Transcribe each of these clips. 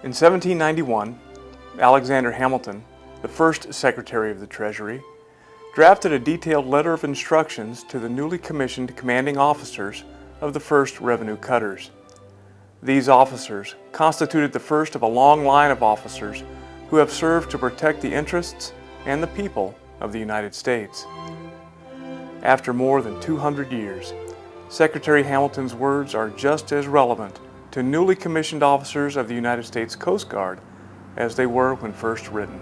In 1791, Alexander Hamilton, the first Secretary of the Treasury, drafted a detailed letter of instructions to the newly commissioned commanding officers of the first revenue cutters. These officers constituted the first of a long line of officers who have served to protect the interests and the people of the United States. After more than 200 years, Secretary Hamilton's words are just as relevant to newly commissioned officers of the United States Coast Guard as they were when first written.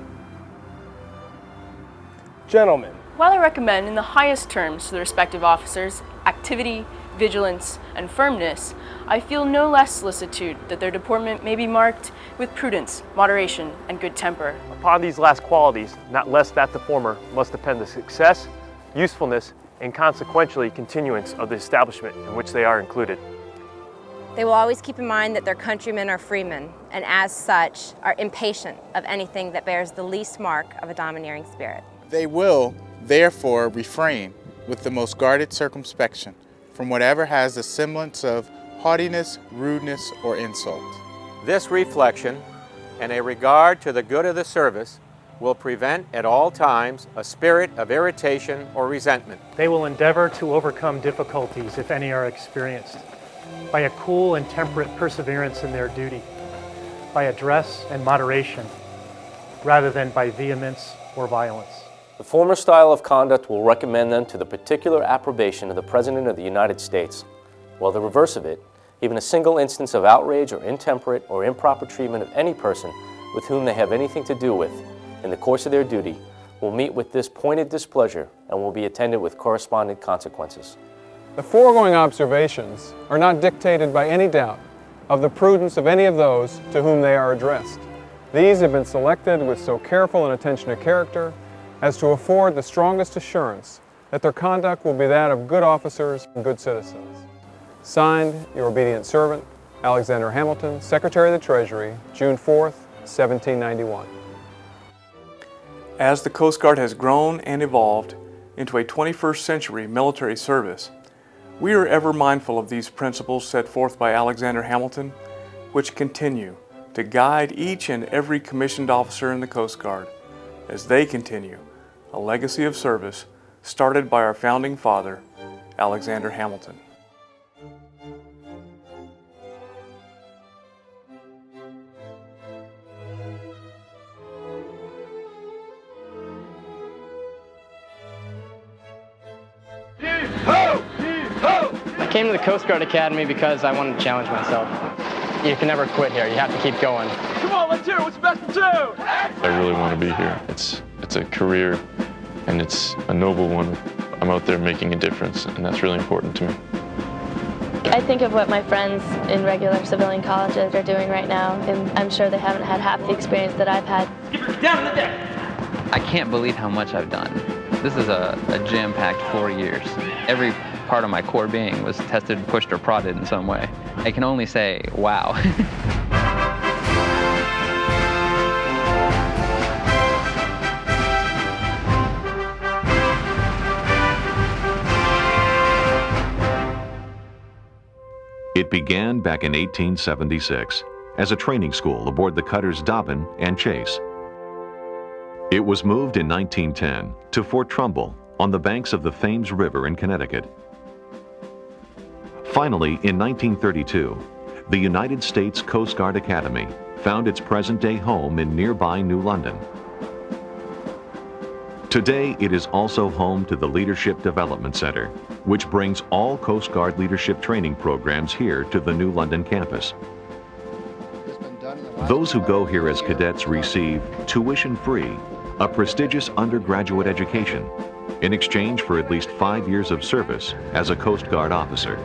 Gentlemen, while I recommend in the highest terms to the respective officers activity, vigilance, and firmness, I feel no less solicitude that their deportment may be marked with prudence, moderation, and good temper. upon these last qualities, not less that the former, must depend the success, usefulness, and consequentially continuance of the establishment in which they are included. They will always keep in mind that their countrymen are freemen, and as such, are impatient of anything that bears the least mark of a domineering spirit. They will, therefore, refrain with the most guarded circumspection from whatever has the semblance of haughtiness, rudeness, or insult. This reflection and a regard to the good of the service will prevent at all times a spirit of irritation or resentment. They will endeavor to overcome difficulties, if any are experienced, by a cool and temperate perseverance in their duty, by address and moderation, rather than by vehemence or violence. The former style of conduct will recommend them to the particular approbation of the President of the United States, while the reverse of it, even a single instance of outrage or intemperate or improper treatment of any person with whom they have anything to do with, in the course of their duty, will meet with this pointed displeasure and will be attended with corresponding consequences. The foregoing observations are not dictated by any doubt of the prudence of any of those to whom they are addressed. These have been selected with so careful an attention to character as to afford the strongest assurance that their conduct will be that of good officers and good citizens. Signed, your obedient servant, Alexander Hamilton, Secretary of the Treasury, June 4th, 1791. As the Coast Guard has grown and evolved into a 21st century military service, we are ever mindful of these principles set forth by Alexander Hamilton, which continue to guide each and every commissioned officer in the Coast Guard as they continue a legacy of service started by our founding father, Alexander Hamilton. I came to the Coast Guard Academy because I wanted to challenge myself. You can never quit here. You have to keep going. Come on, let's hear it. What's the best of two? I really want to be here. It's a career, and it's a noble one. I'm out there making a difference, and that's really important to me. I think of what my friends in regular civilian colleges are doing right now, and I'm sure they haven't had half the experience that I've had. Down in the deck. I can't believe how much I've done. This is a jam-packed 4 years. Every part of my core being was tested, pushed, or prodded in some way. I can only say, wow. It began back in 1876 as a training school aboard the cutters Dobbin and Chase. It was moved in 1910 to Fort Trumbull on the banks of the Thames River in Connecticut. Finally, in 1932, the United States Coast Guard Academy found its present-day home in nearby New London. Today, it is also home to the Leadership Development Center, which brings all Coast Guard leadership training programs here to the New London campus. Those who go here as cadets receive tuition-free, a prestigious undergraduate education, in exchange for at least 5 years of service as a Coast Guard officer.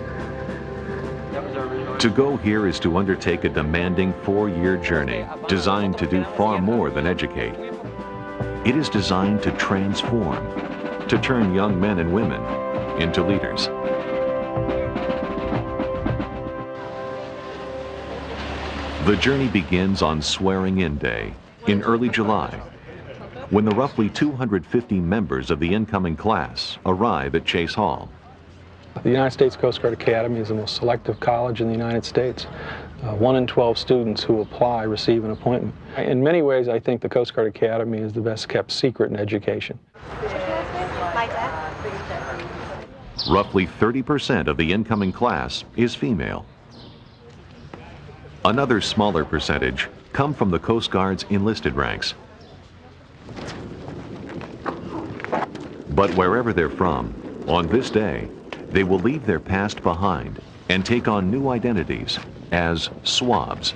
To go here is to undertake a demanding 4-year journey designed to do far more than educate. It is designed to transform, to turn young men and women into leaders. The journey begins on Swearing-In Day in early July, when the roughly 250 members of the incoming class arrive at Chase Hall. The United States Coast Guard Academy is the most selective college in the United States. 1 in 12 students who apply receive an appointment. In many ways, I think the Coast Guard Academy is the best kept secret in education. Roughly 30% of the incoming class is female. Another smaller percentage come from the Coast Guard's enlisted ranks. But wherever they're from, on this day, they will leave their past behind and take on new identities as swabs.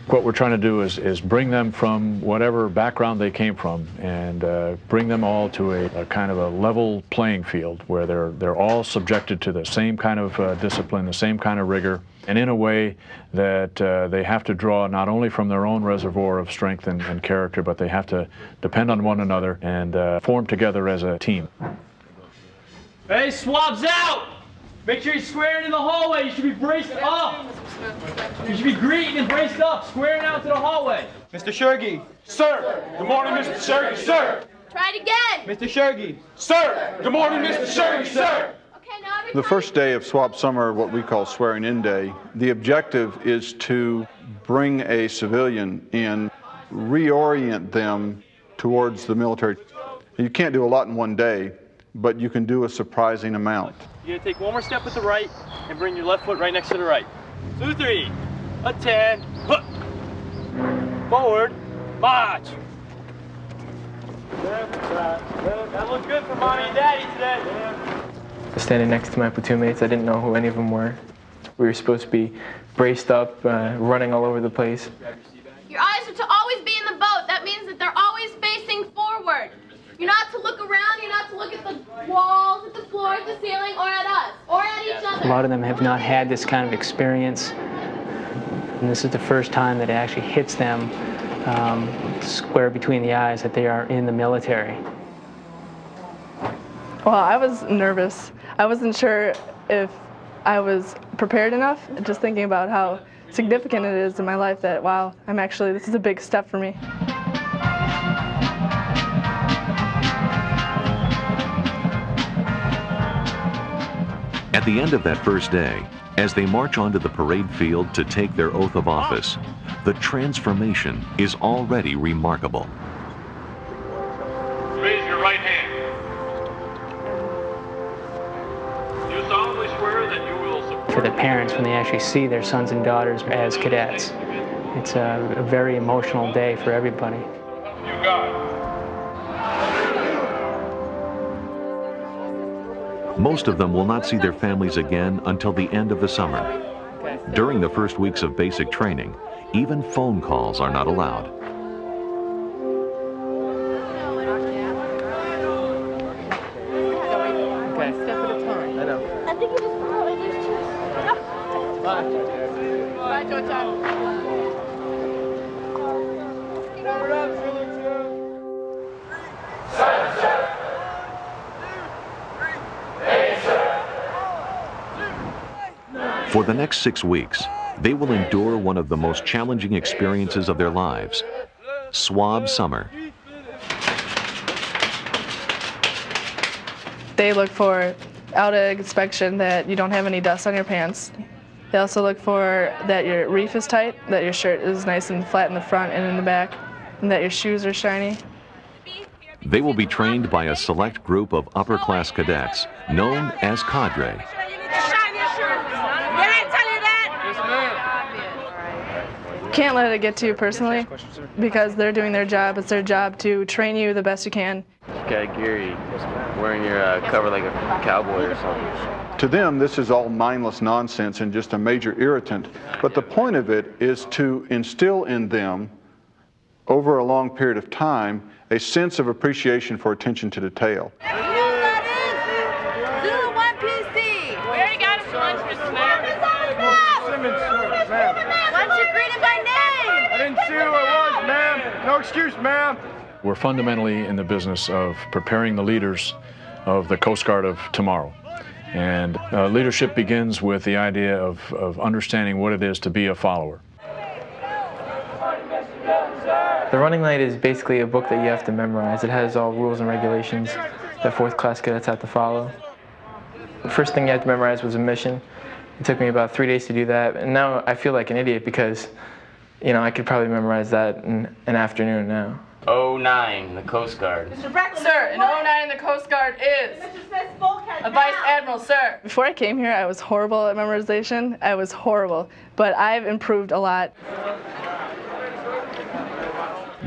What we're trying to do is bring them from whatever background they came from and bring them all to a kind of a level playing field where they're all subjected to the same kind of discipline, the same kind of rigor, and in a way that they have to draw not only from their own reservoir of strength and character, but they have to depend on one another and form together as a team. Hey, swabs out! Make sure you're squaring in the hallway. You should be braced up. You should be greeting and braced up, squaring out to the hallway. Mr. Shergi. Sir. Good morning, Mr. Shergi. Sir. Try it again. Mr. Shergi. Sir. Good morning, Mr. Shergi. Sir. The first day of SWAB summer, what we call swearing in day, the objective is to bring a civilian in, reorient them towards the military. You can't do a lot in one day, but you can do a surprising amount. You're gonna take one more step with the right and bring your left foot right next to the right. 2, 3, a 10, hook. Forward, march. That looked good for mommy and daddy today. Standing next to my platoon mates, I didn't know who any of them were. We were supposed to be braced up, running all over the place. Your eyes are to always be in the boat. That means that they're always facing forward. You're not to look around, you're not to look at the walls, at the floor, at the ceiling, or at us, or at each other. A lot of them have not had this kind of experience, and this is the first time that it actually hits them square between the eyes that they are in the military. Well, I was nervous. I wasn't sure if I was prepared enough, just thinking about how significant it is in my life that, wow, this is a big step for me. At the end of that first day, as they march onto the parade field to take their oath of office, the transformation is already remarkable. Raise your right hand. Do you solemnly swear that you will support... For the parents, when they actually see their sons and daughters as cadets, it's a very emotional day for everybody. You got it. Most of them will not see their families again until the end of the summer. During the first weeks of basic training, even phone calls are not allowed. One step at a time. I know. I think you just probably need to. Bye, Georgia. For the next 6 weeks, they will endure one of the most challenging experiences of their lives, SWAB summer. They look for out of inspection that you don't have any dust on your pants. They also look for that your reef is tight, that your shirt is nice and flat in the front and in the back, and that your shoes are shiny. They will be trained by a select group of upper-class cadets known as cadre. Can't let it get to you personally, because they're doing their job. It's their job to train you the best you can. Got Gary wearing your cover like a cowboy or something. To them, this is all mindless nonsense and just a major irritant. But the point of it is to instill in them, over a long period of time, a sense of appreciation for attention to detail. No excuse, ma'am. We're fundamentally in the business of preparing the leaders of the Coast Guard of tomorrow. And leadership begins with the idea of understanding what it is to be a follower. The Running Light is basically a book that you have to memorize. It has all rules and regulations that fourth class cadets have to follow. The first thing you have to memorize was a mission. It took me about 3 days to do that, and now I feel like an idiot because, you know, I could probably memorize that in an afternoon now. 09, the Coast Guard. Sir, in 09 the Coast Guard is a Vice Admiral, sir. Before I came here, I was horrible at memorization. I was horrible, but I've improved a lot.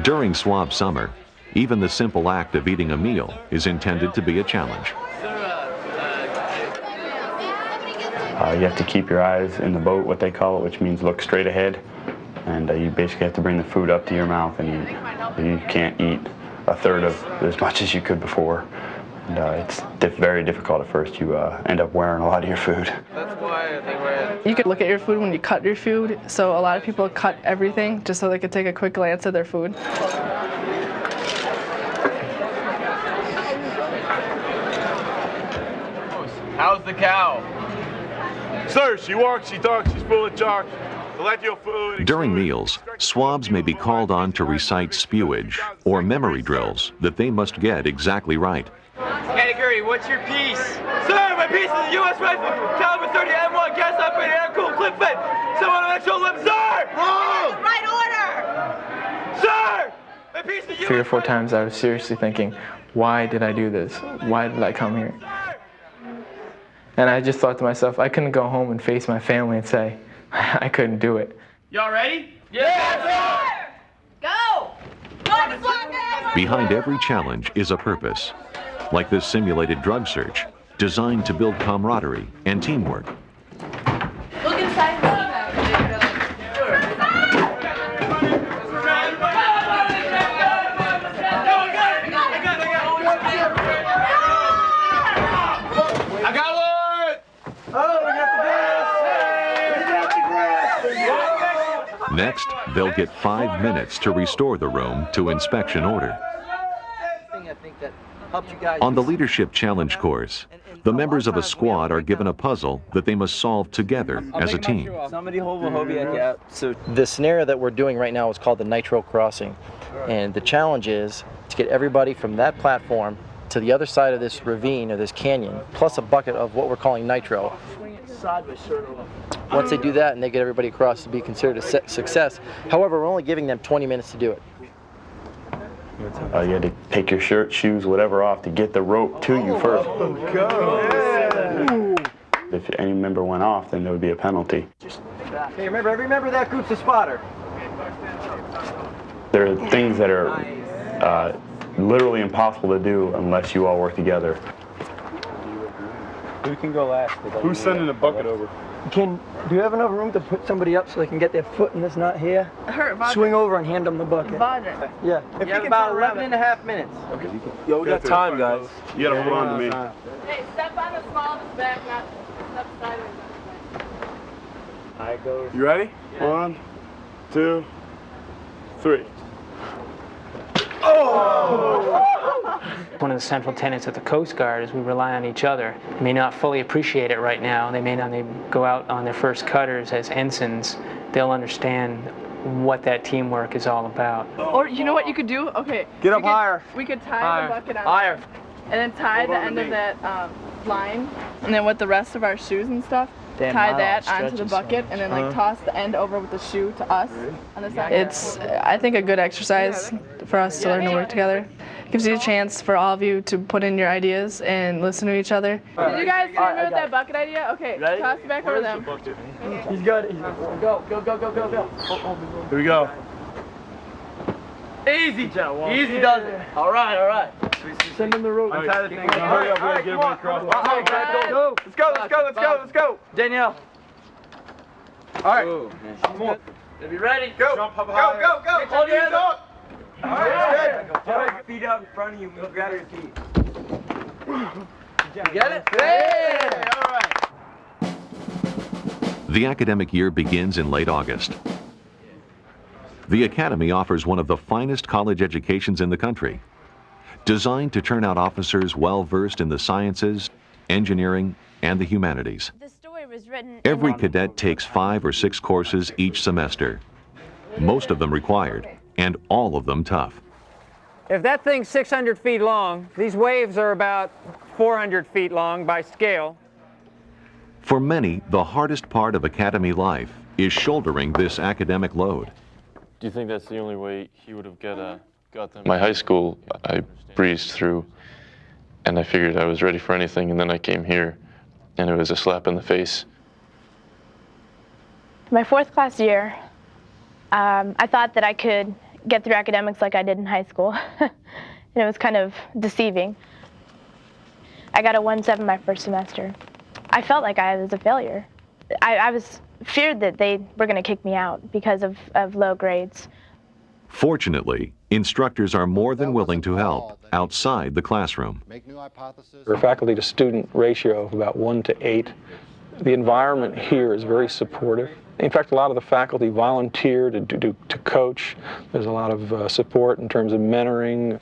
During SWAB summer, even the simple act of eating a meal is intended to be a challenge. You have to keep your eyes in the boat, what they call it, which means look straight ahead. And you basically have to bring the food up to your mouth, and you can't eat a third of as much as you could before. And it's very difficult at first. You end up wearing a lot of your food. That's why they wear. You could look at your food when you cut your food, so a lot of people cut everything just so they could take a quick glance at their food. How's the cow? Sir, she walks, she talks, she's full of chalk. Let your food. During meals, swabs may be called on to recite spewage or memory drills that they must get exactly right. Category, what's your piece? Sir, my piece is a U.S. rifle, caliber 30 M1, gas operated air-cooled clip fit. Someone on that shoulder, sir! Wrong! Right order! Sir! My piece is U.S. 3 or 4 times I was seriously thinking, why did I do this? Why did I come here? And I just thought to myself, I couldn't go home and face my family and say, I couldn't do it. Y'all ready? Yes, sir! Go! Go to SWAT! Behind every challenge is a purpose, like this simulated drug search, designed to build camaraderie and teamwork. Look inside. I got one! Oh, we got the grass! We got the grass! Next, they'll get 5 minutes to restore the room to inspection order. On the Leadership Challenge course, the members of a squad are given a puzzle that they must solve together as a team. So the scenario that we're doing right now is called the Nitro Crossing. And the challenge is to get everybody from that platform to the other side of this ravine or this canyon, plus a bucket of what we're calling nitro. Once they do that and they get everybody across, to be considered a success. However, we're only giving them 20 minutes to do it. You had to take your shirt, shoes, whatever off to get the rope to you first. If any member went off, then there would be a penalty. Hey, remember, every member of that group's a spotter. There are things that are literally impossible to do unless you all work together. Who can go last? Who's sending the bucket over? Do you have enough room to put somebody up so they can get their foot in this knot here? Swing over and hand them the bucket. Yeah. If you have about 11.5 minutes. Okay. Yo, we got time, guys. You gotta hold on to me. Hey, step on the smallest back, not step sideways. I go. You ready? 1, 2, 3. One of the central tenets of the Coast Guard is we rely on each other. They may not fully appreciate it right now. They may not go out on their first cutters as ensigns. They'll understand what that teamwork is all about. Or you know what you could do? Okay. Get up higher. We could tie the bucket on. Higher. And then tie the end of that line. And then with the rest of our shoes and stuff, tie that onto the bucket and then like toss the end over with the shoe to us on the side. It's, I think, a good exercise for us to learn to work together. It gives you a chance for all of you to put in your ideas and listen to each other. Did you guys remember with that bucket idea? Okay, toss it back over them. He's good. Go, go, go, go, go, go. Here we go. Easy, easy does it. All right, all right. Send him the rope. Untie the thing. Hurry up, we gotta get everybody across. Go. Let's go, let's go, let's go, let's go. Danielle. All right. Come on. Be ready. Go. Jump up high. Go, go, go. Hold your hands up. All right, good. Put your feet up in front of you. We'll grab your feet. You get it? Hey, all right. The academic year begins in late August. The Academy offers one of the finest college educations in the country, designed to turn out officers well-versed in the sciences, engineering, and the humanities. The story was written. Every cadet takes 5 or 6 courses each semester, most of them required, and all of them tough. If that thing's 600 feet long, these waves are about 400 feet long by scale. For many, the hardest part of academy life is shouldering this academic load. Do you think that's the only way he would have got them? My high school, I breezed through, and I figured I was ready for anything, and then I came here, and it was a slap in the face. My fourth class year, I thought that I could get through academics like I did in high school, and it was kind of deceiving. I got a 1.7 my first semester. I felt like I was a failure. I was feared that they were going to kick me out because of low grades. Fortunately, instructors are more than willing to help outside the classroom. For a faculty to student ratio of about 1 to 8, the environment here is very supportive. In fact, a lot of the faculty volunteer to coach. There's a lot of support in terms of mentoring.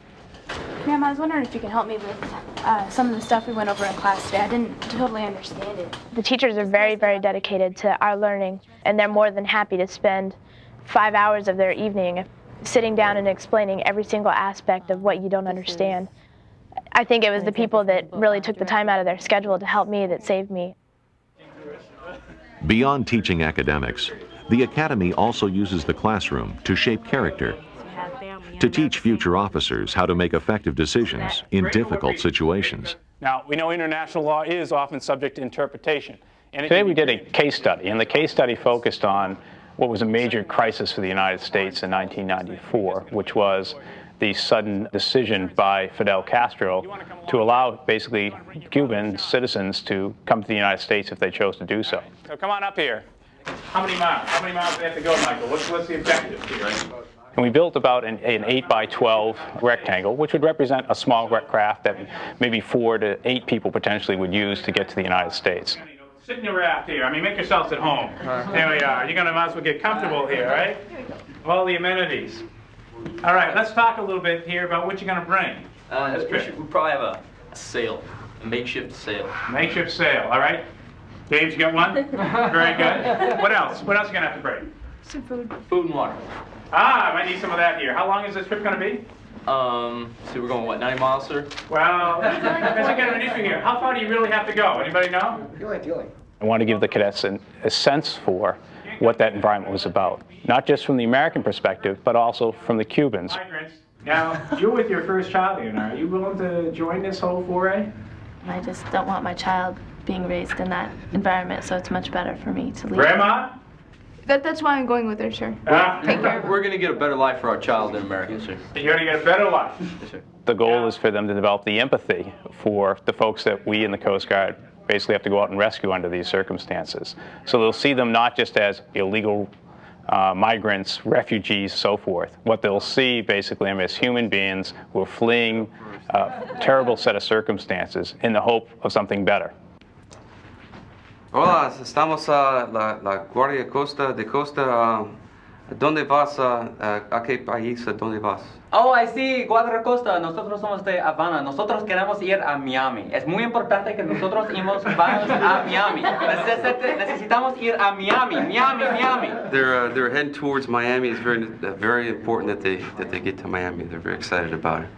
Ma'am, I was wondering if you could help me with some of the stuff we went over in class today. I didn't totally understand it. The teachers are very, very dedicated to our learning, and they're more than happy to spend 5 hours of their evening sitting down and explaining every single aspect of what you don't understand. I think it was the people that really took the time out of their schedule to help me that saved me. Beyond teaching academics, the Academy also uses the classroom to shape character, to teach future officers how to make effective decisions in difficult situations. Now, we know international law is often subject to interpretation. Today we did a case study, and the case study focused on what was a major crisis for the United States in 1994, which was the sudden decision by Fidel Castro to allow basically Cuban citizens to come to the United States if they chose to do so. So come on up here. How many miles? How many miles do they have to go, Michael? What's the objective here? And we built about an 8 by 12 rectangle, which would represent a small craft that maybe 4 to 8 people potentially would use to get to the United States. Sit in your raft here. I mean, make yourselves at home. There we are. You're going to might as well get comfortable here, right? All the amenities. All right, let's talk a little bit here about what you're going to bring. We probably have a sail, a makeshift sail. Makeshift sail, all right. Dave, you got one? Very good. What else? What else are you going to have to bring? Some food. Food and water. Ah, I might need some of that here. How long is this trip going to be? So we're going, what, 90 miles, sir? Well, there's a kind of an issue here. How far do you really have to go? Anybody know? I want to give the cadets a sense for what that environment was about. Not just from the American perspective, but also from the Cubans. Now, you're with your first child here now. Are you willing to join this whole foray? I just don't want my child being raised in that environment, so it's much better for me to leave. Grandma? That's why I'm going with her, sure. Take care. We're going to get a better life for our child in America, sir. You're going to get a better life? Yes, sir. The goal is for them to develop the empathy for the folks that we in the Coast Guard basically have to go out and rescue under these circumstances. So they'll see them not just as illegal migrants, refugees, so forth. What they'll see basically as human beings who are fleeing a terrible set of circumstances in the hope of something better. Hola, estamos a la Guardia de Costa. ¿Dónde vas? ¿A qué país? ¿Dónde vas? Oh, I see, Guardia Costa. Nosotros somos de Havana. Nosotros queremos ir a Miami. Es muy importante que nosotros vamos a Miami. Necesitamos ir a Miami. Miami. They're heading towards Miami. It's very important that they get to Miami. They're very excited about it.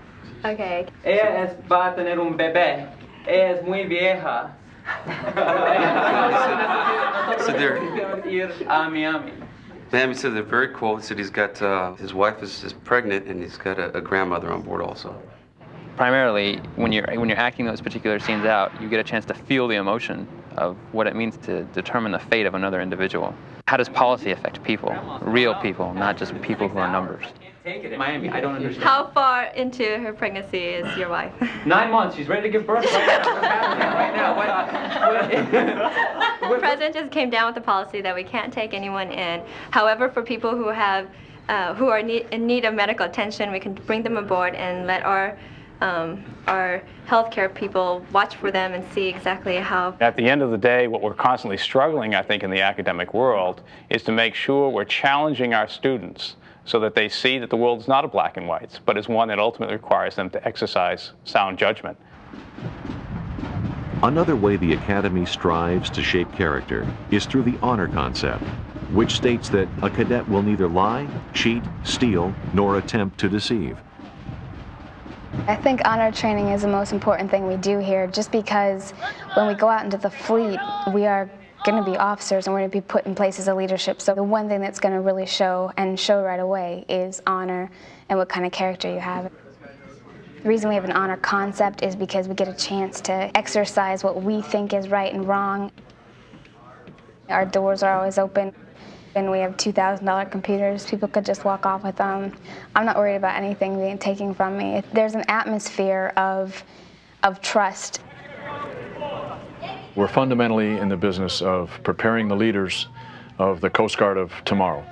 Okay. Ella va a tener un bebé. Ella es muy vieja. So they're ir a Miami. Miami said they're very cool. He said he's got his wife is pregnant and he's got a grandmother on board also. Primarily, when you're acting those particular scenes out, you get a chance to feel the emotion of what it means to determine the fate of another individual. How does policy affect people, real people, not just people who are numbers? Miami, I don't understand. How far into her pregnancy is your wife? 9 months. She's ready to give birth right now. The president just came down with the policy that we can't take anyone in. However, for people who have, who are in need of medical attention, we can bring them aboard and let our healthcare people watch for them and see exactly how. At the end of the day, what we're constantly struggling, I think, in the academic world is to make sure we're challenging our students so that they see that the world is not a black and white, but is one that ultimately requires them to exercise sound judgment. Another way the Academy strives to shape character is through the honor concept, which states that a cadet will neither lie, cheat, steal, nor attempt to deceive. I think honor training is the most important thing we do here, just because when we go out into the fleet, we are going to be officers and we're going to be put in places of leadership. So the one thing that's going to really show right away is honor and what kind of character you have. The reason we have an honor concept is because we get a chance to exercise what we think is right and wrong. Our doors are always open, and we have $2,000 computers. People could just walk off with them. I'm not worried about anything being taken from me. There's an atmosphere of trust. We're fundamentally in the business of preparing the leaders of the Coast Guard of tomorrow.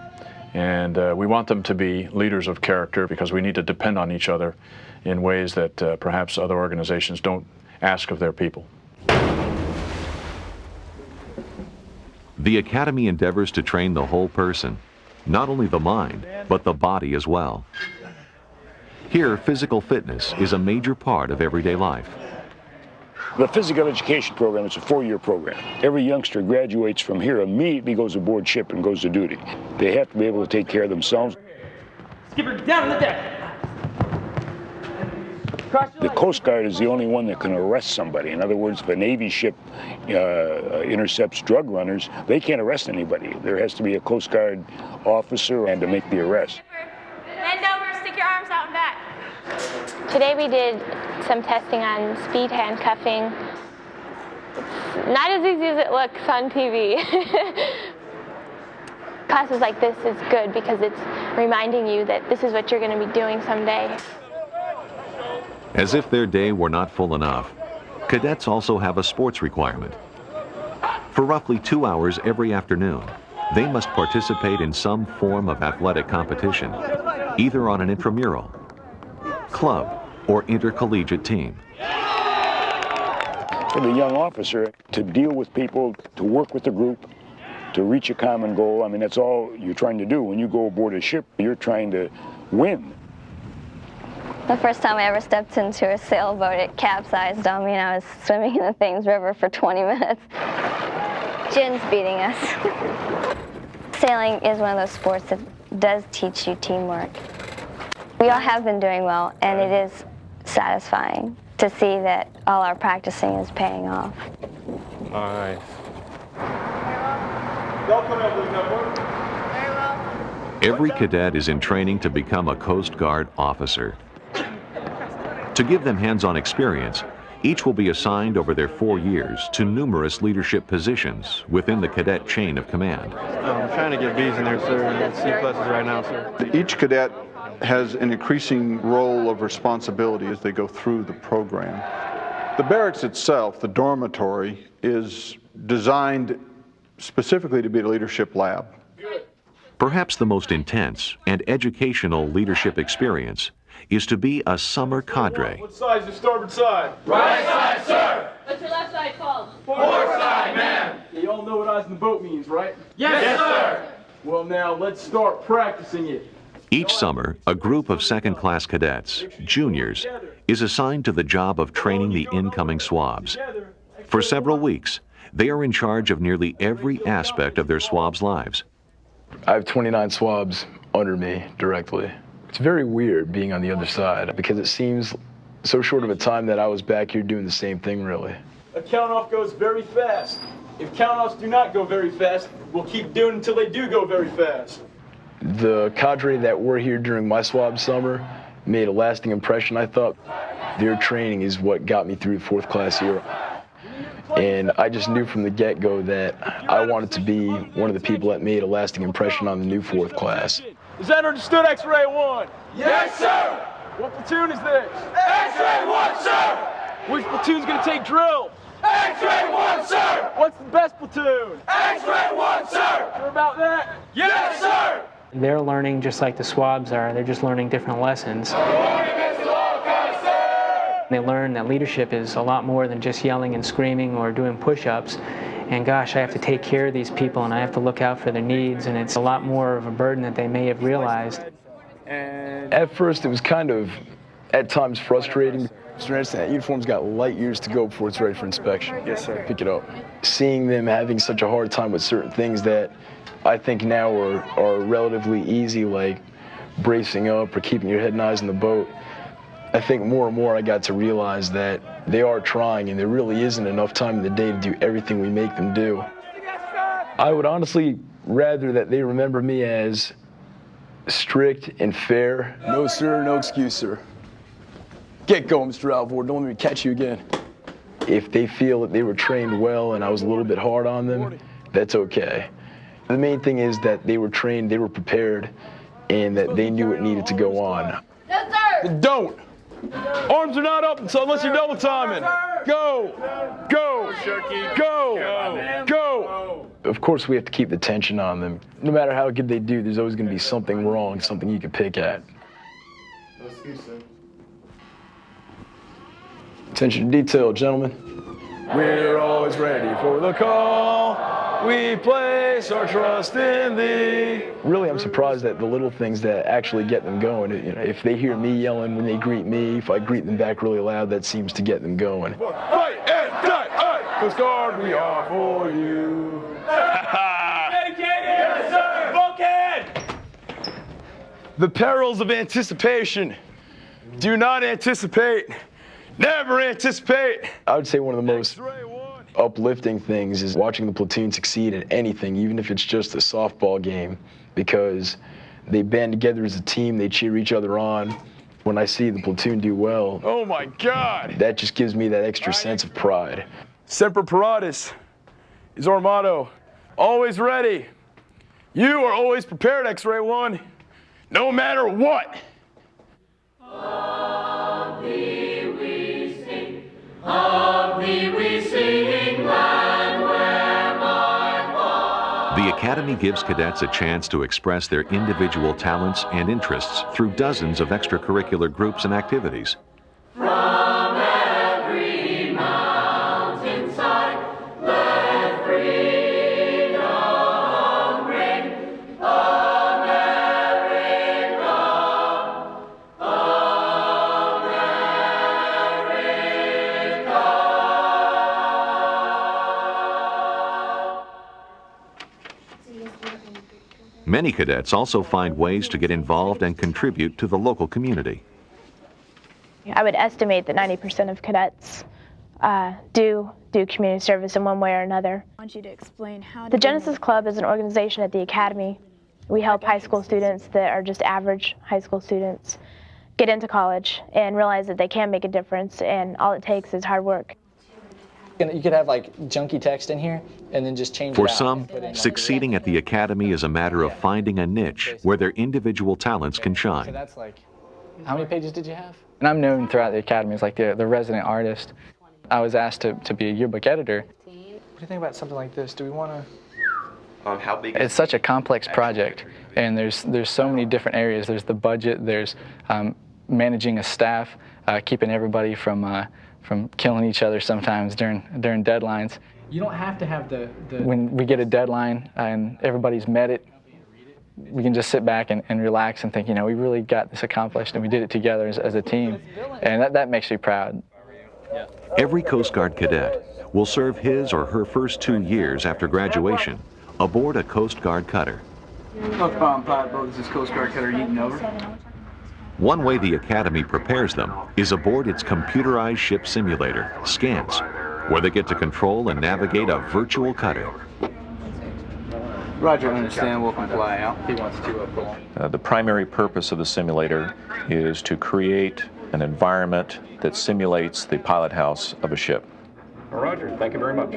And we want them to be leaders of character because we need to depend on each other in ways that perhaps other organizations don't ask of their people. The Academy endeavors to train the whole person, not only the mind, but the body as well. Here, physical fitness is a major part of everyday life. The physical education program is a 4-year program. Every youngster graduates from here, immediately goes aboard ship and goes to duty. They have to be able to take care of themselves. Skipper, down on the deck. The Coast Guard is the only one that can arrest somebody. In other words, if a Navy ship intercepts drug runners, they can't arrest anybody. There has to be a Coast Guard officer and to make the arrest. Bend over, stick your arms out and back. Today we did some testing on speed handcuffing. It's not as easy as it looks on TV. Classes like this is good because it's reminding you that this is what you're going to be doing someday. As if their day were not full enough, cadets also have a sports requirement. For roughly 2 hours every afternoon, they must participate in some form of athletic competition, either on an intramural, club, or intercollegiate team. For the young officer, to deal with people, to work with the group, to reach a common goal, I mean, that's all you're trying to do. When you go aboard a ship, you're trying to win. The first time I ever stepped into a sailboat, it capsized on me and I was swimming in the Thames River for 20 minutes. Gin's beating us. Sailing is one of those sports that does teach you teamwork. We all have been doing well, and it is satisfying to see that all our practicing is paying off. Nice. Every cadet is in training to become a Coast Guard officer. To give them hands-on experience, each will be assigned over their 4 years to numerous leadership positions within the cadet chain of command. I'm trying to get B's in there, sir, and C pluses right now, sir. Each cadet has an increasing role of responsibility as they go through the program. The barracks itself, the dormitory, is designed specifically to be a leadership lab. Perhaps the most intense and educational leadership experience is to be a summer cadre. What side's your starboard side? Right side, sir. What's your left side called? Port side, ma'am. You all know what eyes in the boat means, right? Yes, sir. Well, now let's start practicing it. Each summer, a group of second-class cadets, juniors, is assigned to the job of training the incoming swabs. For several weeks, they are in charge of nearly every aspect of their swabs' lives. I have 29 swabs under me directly. It's very weird being on the other side because it seems so short of a time that I was back here doing the same thing, really. A count-off goes very fast. If count-offs do not go very fast, we'll keep doing until they do go very fast. The cadre that were here during my swab summer made a lasting impression, I thought. Their training is what got me through the 4th class era. And I just knew from the get-go that I wanted to be one of the people that made a lasting impression on the new 4th class. Is that understood, X-Ray 1? Yes, sir. What platoon is this? X-Ray 1, sir. Which platoon's gonna take drill? X-Ray 1, sir. What's the best platoon? X-Ray 1, sir. Sure about that? Yes, sir. They're learning just like the swabs are. They're just learning different lessons. They learn that leadership is a lot more than just yelling and screaming or doing push-ups. And gosh, I have to take care of these people and I have to look out for their needs, and it's a lot more of a burden than they may have realized. At first, it was kind of, at times, frustrating. That uniform's got light years to go before it's ready for inspection. Yes, sir. Pick it up. Seeing them having such a hard time with certain things that I think now are relatively easy, like bracing up or keeping your head and eyes in the boat, I think more and more I got to realize that they are trying, and there really isn't enough time in the day to do everything we make them do. I would honestly rather that they remember me as strict and fair. No, sir, no excuse, sir. Get going, Mr. Alvord. Don't let me catch you again. If they feel that they were trained well and I was a little bit hard on them, that's okay. The main thing is that they were trained, they were prepared, and that they knew what needed to go on. Yes, sir! Don't! Arms are not up unless you're double timing. Go! Go! Go! Go! Of course we have to keep the tension on them. No matter how good they do, there's always going to be something wrong, something you can pick at. Attention to detail, gentlemen. We're always ready for the call. We place our trust in thee. Really, I'm surprised at the little things that actually get them going. You know, if they hear me yelling when they greet me, if I greet them back really loud, that seems to get them going. Fight and die, aye, Coast Guard, we are for you. Yes, sir! Bulkhead! The perils of anticipation. Do not anticipate. Never anticipate. I would say one of the most uplifting things is watching the platoon succeed at anything, even if it's just a softball game, because they band together as a team, they cheer each other on. When I see the platoon do well, oh my God, that just gives me that extra sense of pride. Semper Paratus is our motto. Always ready. You are always prepared, X-Ray 1, no matter what. Of thee we sing, of thee we sing, land where my The Academy gives cadets a chance to express their individual talents and interests through dozens of extracurricular groups and activities. From every mountainside, let freedom ring. Many cadets also find ways to get involved and contribute to the local community. I would estimate that 90% of cadets do community service in one way or another. I want you to explain how The Genesis Club is an organization at the Academy. We help high school students that are just average high school students get into college and realize that they can make a difference, and all it takes is hard work. You could have like junky text in here and then just change For it out. some, succeeding at the Academy is a matter of finding a niche where their individual talents can So shine. that's like, how many pages did you have? And I'm known throughout the Academy as like the resident artist. I was asked to be a yearbook editor. What do you think about something like this? Do we want to? How big? It's such a complex project, and there's so many different areas. There's the budget, there's managing a staff, keeping everybody from killing each other sometimes during deadlines. You don't have to have the when we get a deadline and everybody's met it, we can just sit back and relax and think, you know, we really got this accomplished and we did it together as a team, and that makes me proud. Every Coast Guard cadet will serve his or her first 2 years after graduation aboard a Coast Guard cutter. Coach Bomb Pod Boat, this is Coast Guard Cutter Eaton, over. One way the Academy prepares them is aboard its computerized ship simulator, SCANTS, where they get to control and navigate a virtual cutter. Roger, I understand. We'll comply out. He wants to The primary purpose of the simulator is to create an environment that simulates the pilot house of a ship. Roger, thank you very much.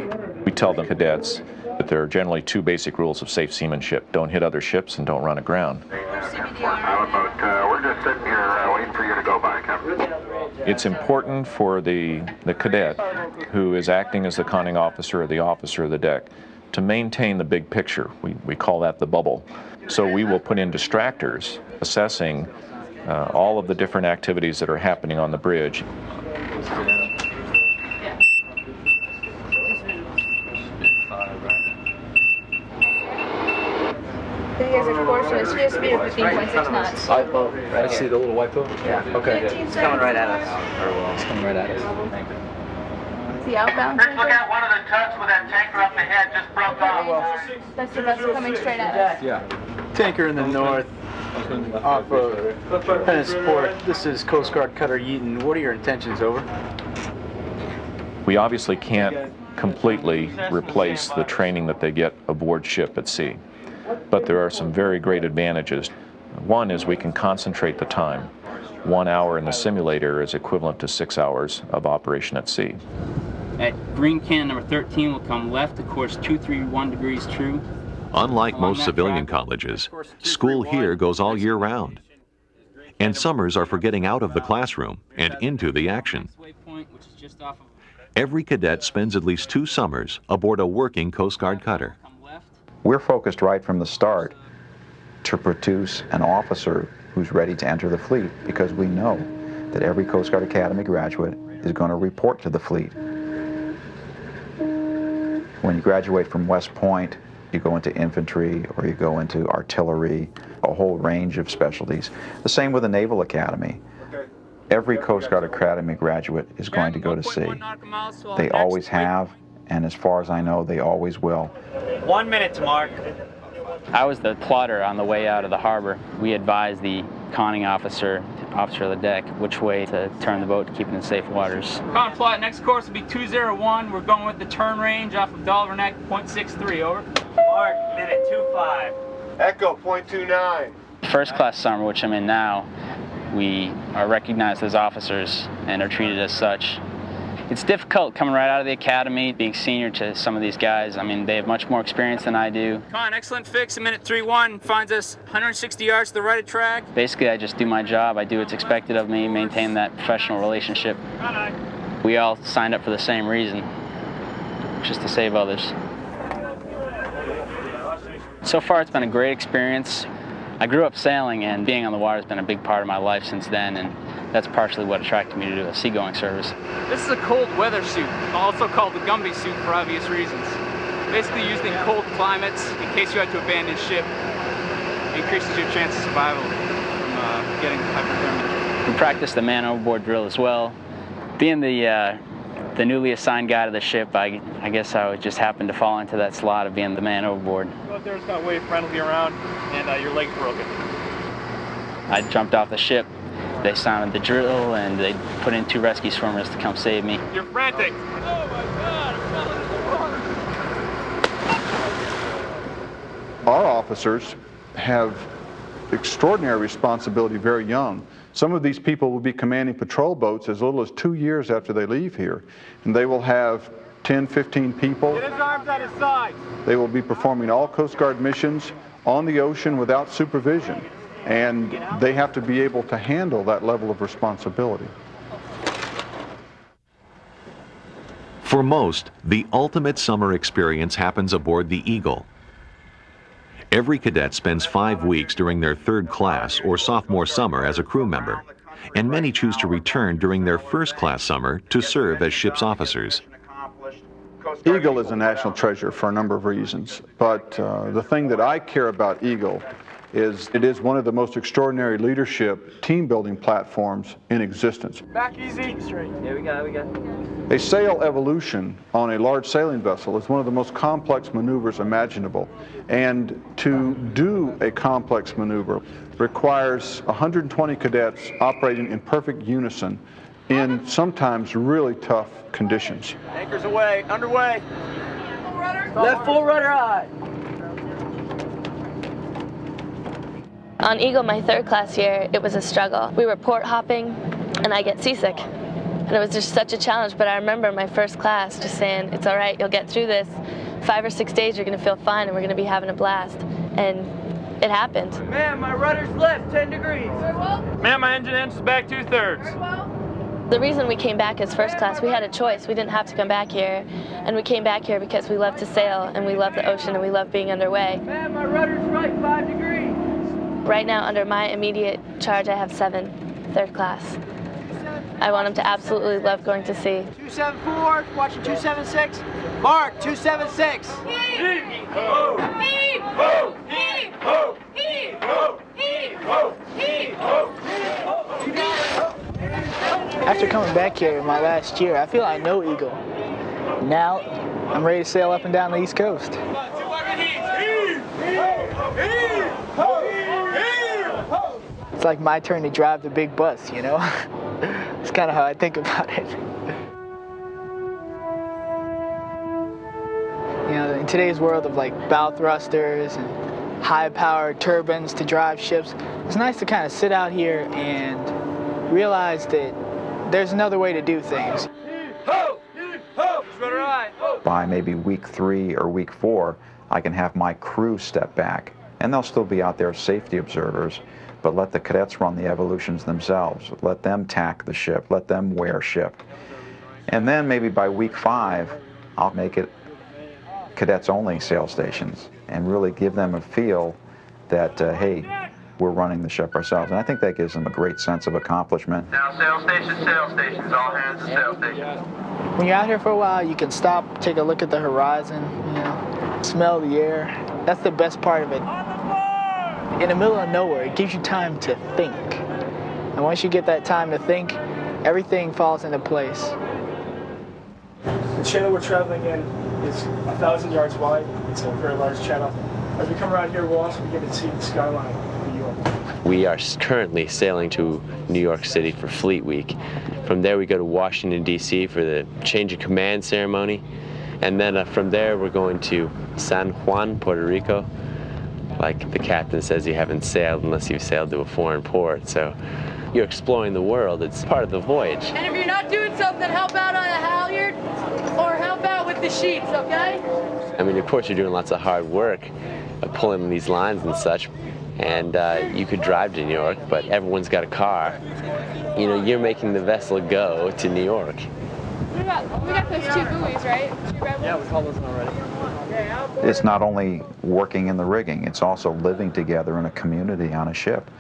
We tell the cadets that there are generally 2 basic rules of safe seamanship. Don't hit other ships and don't run aground. We're just sitting here waiting for you to go by, Captain. It's important for the cadet who is acting as the conning officer or the officer of the deck to maintain the big picture. We call that the bubble. So we will put in distractors assessing all of the different activities that are happening on the bridge. Here's a course with a speed of 15.6 knots. White boat, right? I see the little white boat? Yeah. Okay. It's coming right at us. It's coming right at us. The outbound. Look at one of the tugs with that tanker up ahead just broke off. That's the vessel coming straight at us. Yeah. Tanker in the north. Off-road, Independent Sport. This is Coast Guard Cutter Yeaton. What are your intentions, over? We obviously can't completely replace the training that they get aboard ship at sea, but there are some very great advantages. One is we can concentrate the time. 1 hour in the simulator is equivalent to 6 hours of operation at sea. At green can number 13 will come left to course 231 degrees true. Unlike most civilian colleges, school here goes all year round. And summers are for getting out of the classroom and into the action. Every cadet spends at least 2 summers aboard a working Coast Guard cutter. We're focused right from the start to produce an officer who's ready to enter the fleet, because we know that every Coast Guard Academy graduate is going to report to the fleet. When you graduate from West Point, you go into infantry or you go into artillery, a whole range of specialties. The same with the Naval Academy. Every Coast Guard Academy graduate is going to go to sea. They always have, and as far as I know, they always will. 1 minute to mark. I was the plotter on the way out of the harbor. We advised the conning officer of the deck, which way to turn the boat to keep it in safe waters. Con plot, next course will be 201. We're going with the turn range off of Dolliver Neck, 0.63, over. Mark, minute 25. Echo, 0.29. First class summer, which I'm in now, we are recognized as officers and are treated as such. It's difficult coming right out of the academy, being senior to some of these guys. I mean, they have much more experience than I do. Con, excellent fix, a minute 31, finds us 160 yards to the right of track. Basically, I just do my job. I do what's expected of me, maintain that professional relationship. We all signed up for the same reason, just to save others. So far, it's been a great experience. I grew up sailing, and being on the water has been a big part of my life since then, and that's partially what attracted me to do a seagoing service. This is a cold weather suit, also called the Gumby suit for obvious reasons. Basically used in cold climates in case you had to abandon ship. It increases your chance of survival from getting hypothermia. We practiced the man overboard drill as well. Being the newly assigned guy to the ship, I guess I would just happen to fall into that slot of being the man overboard. Go out there, it's got wave friendly around, and your leg's broken. I jumped off the ship. They sounded the drill, and they put in 2 rescue swimmers to come save me. You're frantic. Oh my God, I fell in the water. Our officers have extraordinary responsibility very young. Some of these people will be commanding patrol boats as little as 2 years after they leave here. And they will have 10, 15 people. Get his arms at his sides. They will be performing all Coast Guard missions on the ocean without supervision. And they have to be able to handle that level of responsibility. For most, the ultimate summer experience happens aboard the Eagle. Every cadet spends 5 weeks during their 3rd class or sophomore summer as a crew member, and many choose to return during their 1st class summer to serve as ship's officers. Eagle is a national treasure for a number of reasons, but the thing that I care about Eagle is it is one of the most extraordinary leadership team-building platforms in existence. Back easy. Straight. Yeah, we got it. A sail evolution on a large sailing vessel is one of the most complex maneuvers imaginable. And to do a complex maneuver requires 120 cadets operating in perfect unison in sometimes really tough conditions. Anchors away, underway. Left full rudder high. On Eagle, my 3rd class year, it was a struggle. We were port hopping, and I get seasick. And it was just such a challenge, but I remember my 1st class just saying, it's all right, you'll get through this. 5 or 6 days, you're gonna feel fine, and we're gonna be having a blast. And it happened. Man, my rudder's left 10 degrees. Man, my engine ends back 2/3. The reason we came back as 1st class, we had a choice. We didn't have to come back here. And we came back here because we love to sail, and we love the ocean, and we love being underway. Man, my rudder's right 5 degrees. Right now, under my immediate charge, I have 7 3rd class. I want them to absolutely love going to sea. 274, watching 276. Mark, 276. Heave! Ho! Heave! Ho! Heave! Ho! Heave! Ho! Heave! Ho! Heave! Ho! After coming back here my last year, I feel I know Eagle. Now, I'm ready to sail up and down the East Coast. Heave! Heave! Ho! Heave! Ho! like my turn to drive the big bus, you know? It's kind of how I think about it. You know, in today's world of like bow thrusters and high-powered turbines to drive ships, it's nice to kind of sit out here and realize that there's another way to do things. By maybe week 3 or week 4, I can have my crew step back, and they'll still be out there as safety observers, but let the cadets run the evolutions themselves. Let them tack the ship, let them wear ship. And then maybe by week 5, I'll make it cadets-only sail stations and really give them a feel that, hey, we're running the ship ourselves. And I think that gives them a great sense of accomplishment. Now sail stations, all hands to sail stations. When you're out here for a while, you can stop, take a look at the horizon, you know, smell the air. That's the best part of it. In the middle of nowhere, it gives you time to think. And once you get that time to think, everything falls into place. The channel we're traveling in is 1,000 yards wide. It's a very large channel. As we come around here, we'll also begin to see the skyline of New York. We are currently sailing to New York City for Fleet Week. From there, we go to Washington, D.C. for the change of command ceremony. And then from there, we're going to San Juan, Puerto Rico. Like the captain says, you haven't sailed unless you've sailed to a foreign port. So you're exploring the world. It's part of the voyage. And if you're not doing something, help out on a halyard or help out with the sheets, okay? I mean, of course, you're doing lots of hard work, pulling these lines and such. And you could drive to New York, but everyone's got a car. You know, you're making the vessel go to New York. We got those 2 buoys, right? Yeah, we call those already. It's not only working in the rigging, it's also living together in a community on a ship.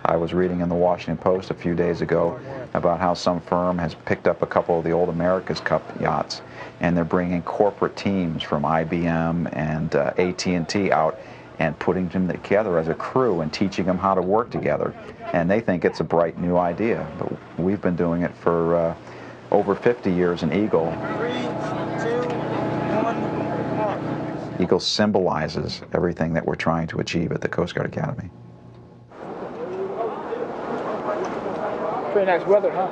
I was reading in the Washington Post a few days ago about how some firm has picked up a couple of the old America's Cup yachts, and they're bringing corporate teams from IBM and AT&T out and putting them together as a crew and teaching them how to work together. And they think it's a bright new idea, but we've been doing it for over 50 years in Eagle. Eagle symbolizes everything that we're trying to achieve at the Coast Guard Academy. Pretty nice weather, huh?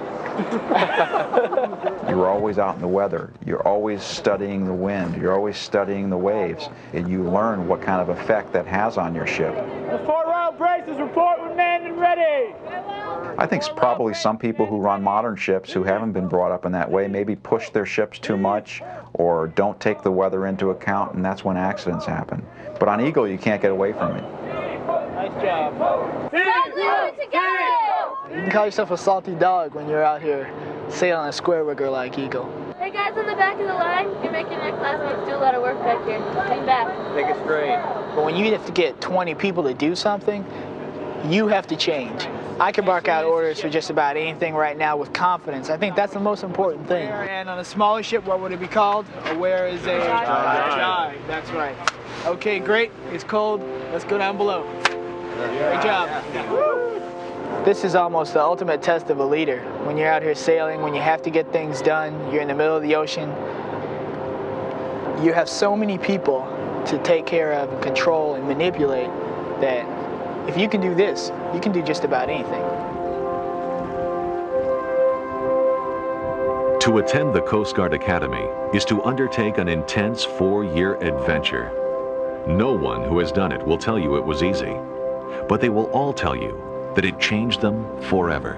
You're always out in the weather. You're always studying the wind. You're always studying the waves. And you learn what kind of effect that has on your ship. The 4 royal braces report when manned and ready. I think probably some people who run modern ships who haven't been brought up in that way maybe push their ships too much or don't take the weather into account, and that's when accidents happen. But on Eagle, you can't get away from it. Nice job. You can call yourself a salty dog when you're out here sailing a square rigger like Eagle. Hey guys in the back of the line, you're making your classmates do a lot of work back here. Lean back. Take it straight. But when you have to get 20 people to do something, you have to change. I can bark out orders for just about anything right now with confidence. I think that's the most important thing. And on a smaller ship, what would it be called? Where is a jibe? That's right. Okay, great. It's cold. Let's go down below. Great job. This is almost the ultimate test of a leader. When you're out here sailing, when you have to get things done, you're in the middle of the ocean, you have so many people to take care of and control and manipulate that if you can do this, you can do just about anything. To attend the Coast Guard Academy is to undertake an intense 4-year adventure. No one who has done it will tell you it was easy, but they will all tell you that it changed them forever.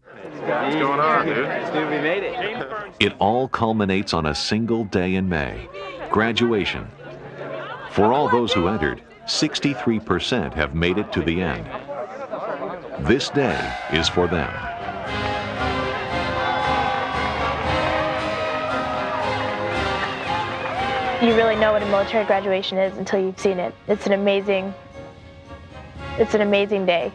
What's going on, dude? Dude, we made it. It all culminates on a single day in May, graduation. For all those who entered, 63% have made it to the end. This day is for them. You really know what a military graduation is until you've seen it. It's an amazing day.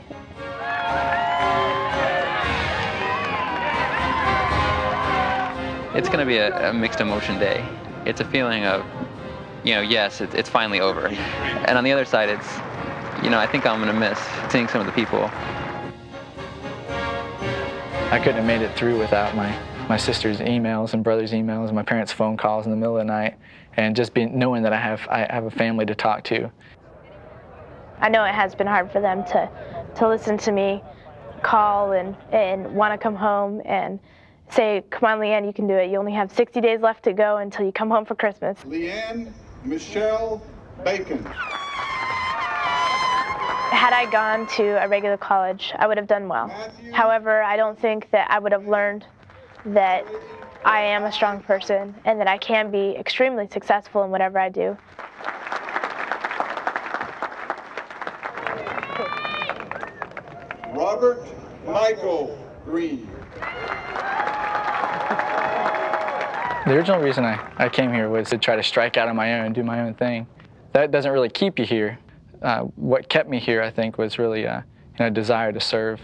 It's going to be a mixed emotion day. It's a feeling of, you know, yes, it's finally over. And on the other side, it's, you know, I think I'm going to miss seeing some of the people. I couldn't have made it through without my sister's emails and brother's emails and my parents' phone calls in the middle of the night, and just knowing that I have a family to talk to. I know it has been hard for them to listen to me call and want to come home and say, come on, Leanne, you can do it. You only have 60 days left to go until you come home for Christmas. Leanne Michelle Bacon. Had I gone to a regular college, I would have done well. However, I don't think that I would have learned that I am a strong person and that I can be extremely successful in whatever I do. Robert Michael Green. The original reason I came here was to try to strike out on my own, do my own thing. That doesn't really keep you here. What kept me here, I think, was really a desire to serve.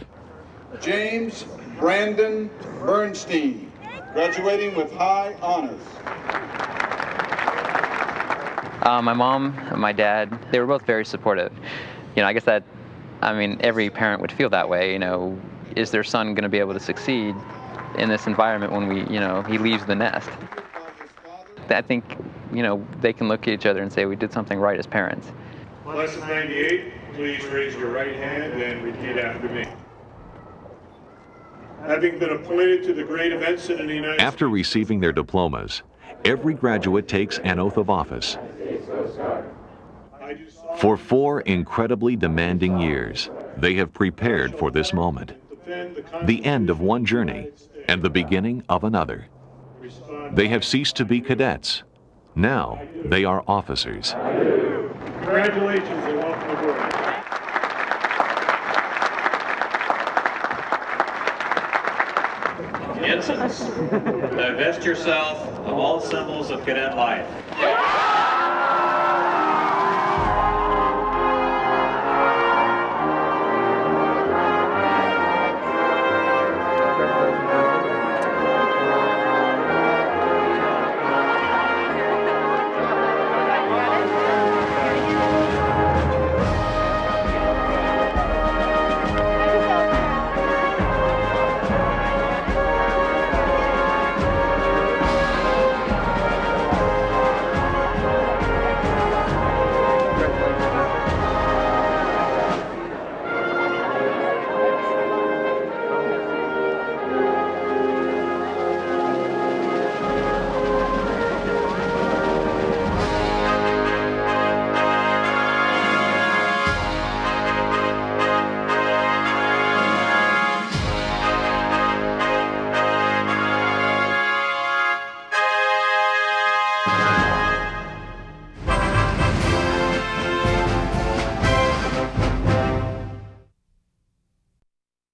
James Brandon Bernstein, graduating with high honors. My mom and my dad, they were both very supportive. I guess that, every parent would feel that way. Is their son going to be able to succeed in this environment when he leaves the nest? I think, they can look at each other and say we did something right as parents. Class of 98, please raise your right hand and repeat after me. Having been appointed to the great events in the United States. After receiving their diplomas, every graduate takes an oath of office. For 4 incredibly demanding years, they have prepared for this moment. The end of one journey and the beginning of another. They have ceased to be cadets. Now they are officers. Congratulations and welcome aboard. Ensigns, divest yourself of all symbols of cadet life.